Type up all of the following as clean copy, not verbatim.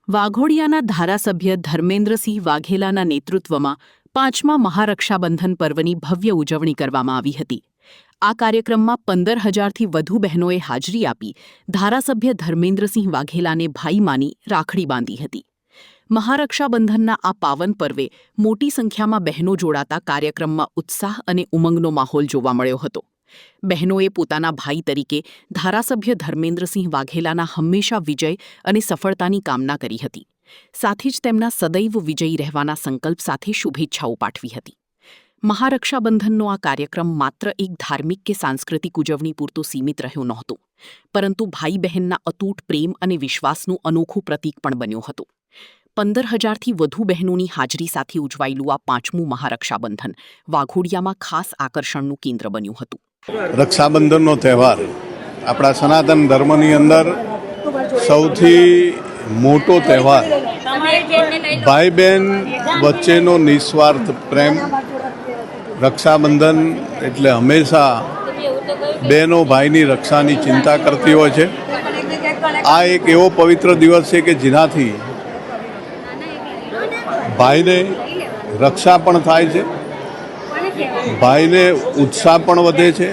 વાઘોડિયાના ધારાસભ્ય ધર્મેન્દ્રસિંહ વાઘેલાના નેતૃત્વમાં 5મા મહારક્ષાબંધન પર્વની ભવ્ય ઉજવણી કરવામાં આવી હતી। આ કાર્યક્રમમાં 15,000થી વધુ બહેનોએ હાજરી આપી ધારાસભ્ય ધર્મેન્દ્રસિંહ વાઘેલાને ભાઈ માની રાખડી બાંધી હતી। મહારક્ષાબંધનના આ પાવન પર્વે મોટી સંખ્યામાં બહેનો જોડાતા કાર્યક્રમમાં ઉત્સાહ અને ઉમંગનો માહોલ જોવા મળ્યો હતો। બહેનોએ પોતાના ભાઈ તરીકે ધારાસભ્ય ધર્મેન્દ્રસિંહ વાઘેલાના હંમેશા વિજય અને સફળતાની કામના કરી હતી। સાથે જ તેમના સદૈવ વિજયી રહેવાના સંકલ્પ સાથે શુભેચ્છાઓ પાઠવી હતી। મહારક્ષાબંધનનો આ કાર્યક્રમ માત્ર એક ધાર્મિક કે સાંસ્કૃતિક ઉજવણી પૂરતો સીમિત રહ્યો નહોતો, પરંતુ ભાઈ બહેનના અતૂટ પ્રેમ અને વિશ્વાસનું અનોખું પ્રતીક પણ બન્યો હતો। 15,000થી વધુ બહેનોની હાજરી સાથે ઉજવાયેલું આ 5મું મહારક્ષાબંધન વાઘોડિયામાં ખાસ આકર્ષણનું કેન્દ્ર બન્યું હતું। રક્ષાબંધનનો તહેવાર આપણા સનાતન ધર્મની અંદર સૌથી મોટો તહેવાર, ભાઈ બહેન વચ્ચેનો નિસ્વાર્થ પ્રેમ। રક્ષાબંધન એટલે હંમેશા બહેનો ભાઈની રક્ષાની ચિંતા કરતી હોય છે। આ એક એવો પવિત્ર દિવસ છે કે જેનાથી ભાઈને રક્ષા પણ થાય છે, ભાઈને ઉત્સાહ પણ વધે છે,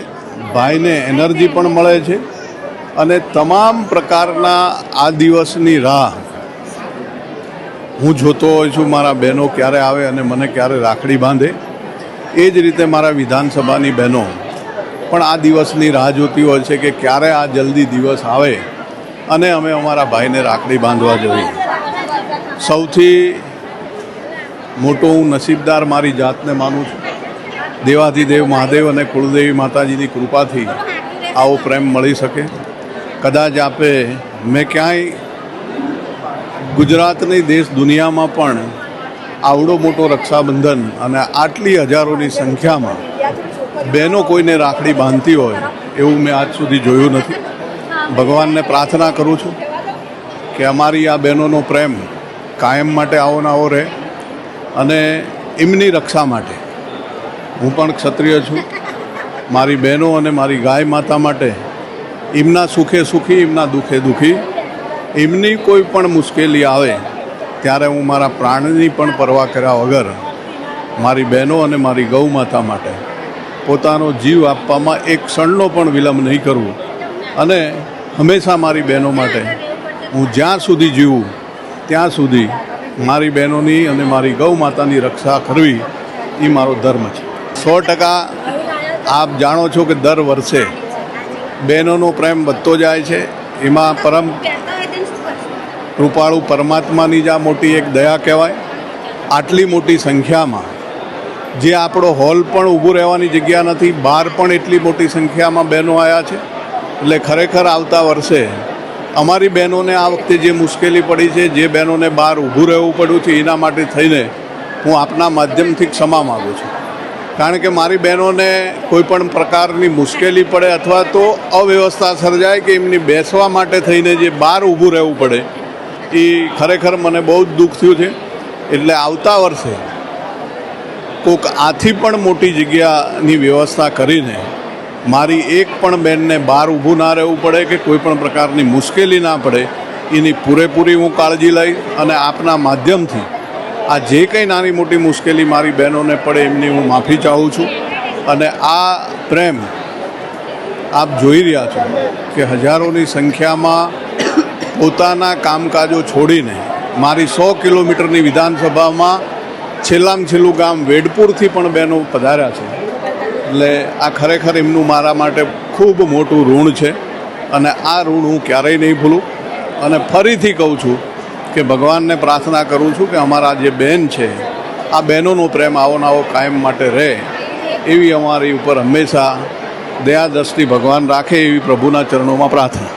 ભાઈને એનર્જી પણ મળે છે અને તમામ પ્રકારના આ દિવસની રાહ હું જોતો હોઉં છું, મારા બહેનો ક્યારે આવે અને મને ક્યારે રાખડી બાંધે। એ જ રીતે મારા વિધાનસભાની બહેનો પણ આ દિવસની રાહ જોતી હોય છે કે ક્યારે આ જલ્દી દિવસ આવે અને અમે અમારા ભાઈને રાખડી બાંધવા જોઈએ। સૌથી મોટો હું નસીબદાર મારી જાતને માનું છું। દેવાધિદેવ મહાદેવ અને કુળદેવી માતાજીની કૃપાથી આવો પ્રેમ મળી શકે। કદાચ મેં ક્યાંય ગુજરાતની દેશ દુનિયામાં પણ આવડો મોટો રક્ષાબંધન અને આટલી હજારોની સંખ્યામાં બહેનો કોઈને રાખડી બાંધતી હોય એવું મેં આજ સુધી જોયું નથી। ભગવાનને પ્રાર્થના કરું છું કે અમારી આ બહેનોનો પ્રેમ કાયમ માટે આવો ને આવો રહે અને એમની રક્ષા માટે હું પણ ક્ષત્રિય છું। મારી બહેનો અને મારી ગાય માતા માટે એમના સુખે સુખી, એમના દુઃખે દુઃખી, એમની કોઈ પણ મુશ્કેલી આવે ત્યારે હું મારા પ્રાણની પણ પરવા કર્યા વગર મારી બહેનો અને મારી ગૌ માતા માટે પોતાનો જીવ આપવામાં એક ક્ષણનો પણ વિલંબ નહીં કરવું અને હંમેશા મારી બહેનો માટે હું જ્યાં સુધી જીવું ત્યાં સુધી મારી બહેનોની અને મારી ગૌ માતાની રક્ષા કરવી એ મારો ધર્મ છે। 100% આપ જાણો છો કે દર વર્ષે બહેનોનો પ્રેમ વધતો જાય છે। એમાં પરમ કૃપાળુ પરમાત્માની જ આ મોટી એક દયા કહેવાય। આટલી મોટી સંખ્યામાં જે આપણો હોલ પણ ઊભું રહેવાની જગ્યા નથી, બહાર પણ એટલી મોટી સંખ્યામાં બહેનો આવ્યા છે। એટલે ખરેખર આવતા વર્ષે અમારી બહેનોને આ વખતે જે મુશ્કેલી પડી છે, જે બહેનોને બહાર ઊભું રહેવું પડ્યું છે, એના માટે થઈને હું આપના માધ્યમથી ક્ષમા માગું છું। કારણ કે મારી બહેનોને કોઈ પણ પ્રકારની મુશ્કેલી પડે અથવા તો અવ્યવસ્થા સર્જાય કે એમની બેસવા માટે થઈને જે બહાર ઊભું રહેવું પડે એ ખરેખર મને બહુ જ દુઃખ થયું છે। એટલે આવતા વર્ષે કોઈક આથી પણ મોટી જગ્યાની વ્યવસ્થા કરીને મારી એક પણ બહેનને બહાર ઊભું ના રહેવું પડે કે કોઈ પણ પ્રકારની મુશ્કેલી ના પડે એની પૂરેપૂરી હું કાળજી લઈ અને આપના માધ્યમથી આ જે કંઈ નાની મોટી મુશ્કેલી મારી બહેનોને પડે એમની હું માફી ચાહું છું। અને આ પ્રેમ આપ જોઈ રહ્યા છો કે હજારોની સંખ્યામાં પોતાના કામકાજો છોડીને મારી 100 કિલોમીટરની વિધાનસભામાં છેલ્લામાં છેલ્લું ગામ વેડપુરથી પણ બહેનો પધાર્યા છે। એટલે આ ખરેખર એમનું મારા માટે ખૂબ મોટું ઋણ છે અને આ ઋણ હું ક્યારેય નહીં ભૂલું। અને ફરીથી કહું છું કે ભગવાનને પ્રાર્થના કરું છું કે અમારા જે બહેન છે આ બહેનોનો પ્રેમ આવો ને આવો કાયમ માટે રહે એવી અમારી ઉપર હંમેશા દયા દ્રષ્ટિ ભગવાન રાખે એવી પ્રભુના ચરણોમાં પ્રાર્થના।